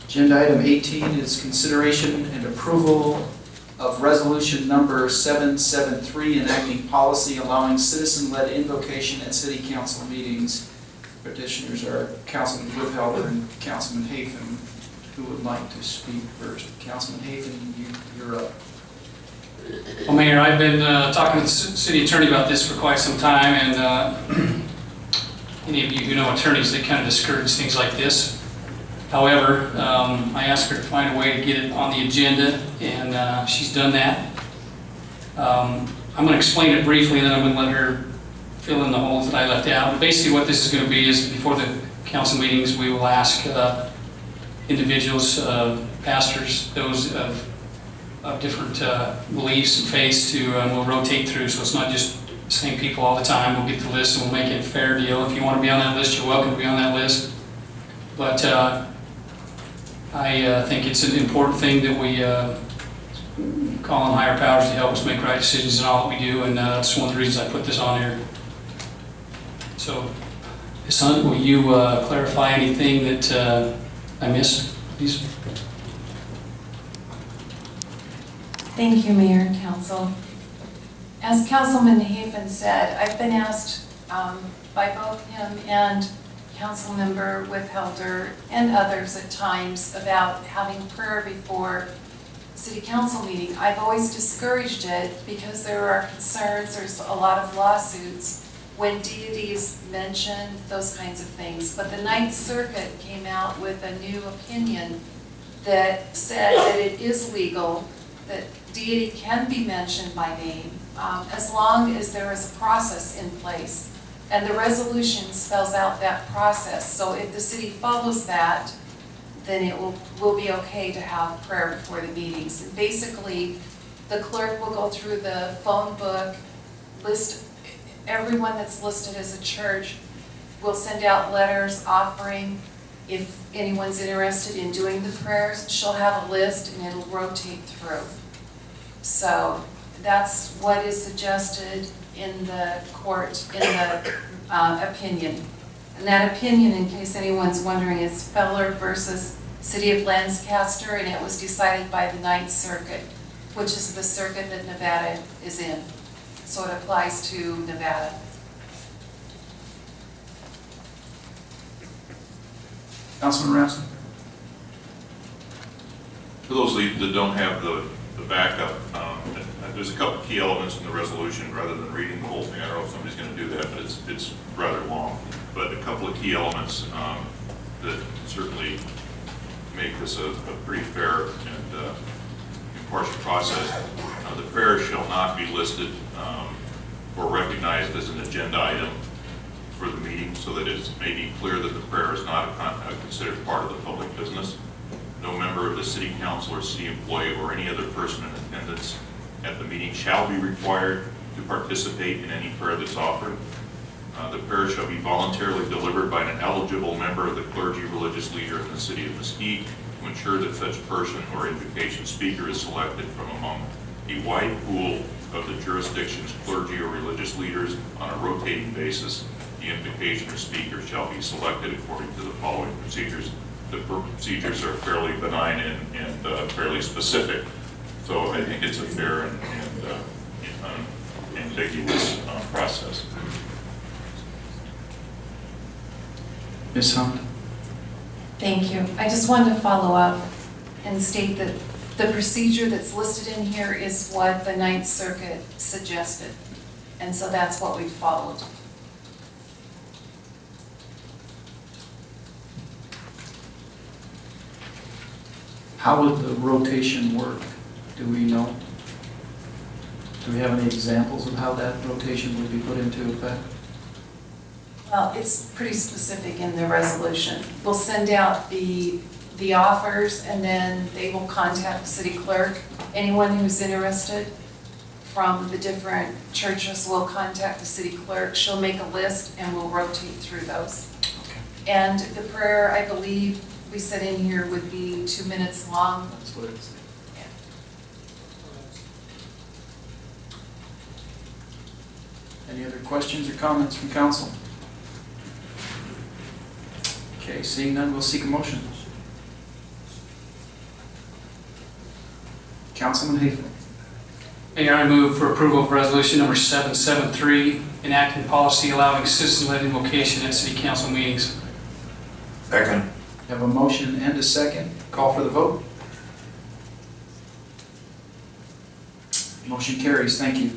Agenda item 18 is consideration and approval of resolution number 773 enacting policy allowing citizen-led invocation at city council meetings. Petitioners are Councilman Withelder and Councilman Hafen. Who would like to speak first? Councilman Hafen, you're up. Well, Mayor, I've been talking to the city attorney about this for quite some time, and any of you who know attorneys, they kind of discourage things like this. However, I asked her to find a way to get it on the agenda, and she's done that. I'm going to explain it briefly, and then I'm going to let her fill in the holes that I left out. But basically what this is going to be is before the council meetings, we will ask individuals, pastors, those of different beliefs and faiths to, we'll rotate through, so it's not just the same people all the time. We'll get the list and we'll make it a fair deal. If you want to be on that list, you're welcome to be on that list. But I think it's an important thing that we call on higher powers to help us make right decisions in all that we do, and that's one of the reasons I put this on here. So, Ms. Hunt, will you clarify anything that I missed, please? Thank you, Mayor and Council. As Councilman Hafen said, I've been asked by both him and Councilmember Withelder and others at times about having prayer before City Council meeting. I've always discouraged it because there are concerns, there's a lot of lawsuits when deities mention those kinds of things. But the Ninth Circuit came out with a new opinion that said that it is legal, that deity can be mentioned by name as long as there is a process in place. And the resolution spells out that process. So if the city follows that, then it will be okay to have prayer before the meetings. And basically, the clerk will go through the phone book, list everyone that's listed as a church. We'll send out letters offering. If anyone's interested in doing the prayers, she'll have a list and it'll rotate through. So that's what is suggested in the court, in the opinion. And that opinion, in case anyone's wondering, is Feller versus City of Lancaster, and it was decided by the Ninth Circuit, which is the circuit that Nevada is in. So it applies to Nevada. Councilman Raskin. For those that don't have the backup, there's a couple key elements in the resolution. Rather than reading the whole thing, I don't know if somebody's going to do that, but it's rather long. But a couple of key elements that certainly make this a pretty fair and impartial process. The prayer shall not be listed or recognized as an agenda item for the meeting, so that it's made clear that the prayer is not considered part of the public business. No member of the city council or city employee or any other person in attendance at the meeting shall be required to participate in any prayer that's offered. The prayer shall be voluntarily delivered by an eligible member of the clergy religious leader in the city of Mesquite to ensure that such person or invocation speaker is selected from among a wide pool of the jurisdiction's clergy or religious leaders on a rotating basis. The invocation or speaker shall be selected according to the following procedures. The procedures are fairly benign and fairly specific. So I think it's a fair and ambiguous process. Ms. Hunt. Thank you. I just wanted to follow up and state that the procedure that's listed in here is what the Ninth Circuit suggested. And so that's what we followed. How would the rotation work? Do we know? Do we have any examples of how that rotation would be put into effect? Well, it's pretty specific in the resolution. We'll send out the offers, and then they will contact the city clerk. Anyone who's interested from the different churches will contact the city clerk. She'll make a list, and we'll rotate through those. Okay. And the prayer, I believe, we said in here would be 2 minutes long. That's what it is. Any other questions or comments from council? Okay, seeing none, we'll seek a motion. Councilman Hafen. Mayor, I move for approval of resolution number 773, enacting policy allowing citizen-led invocation at city council meetings. Second. We have a motion and a second. Call for the vote. Motion carries. Thank you.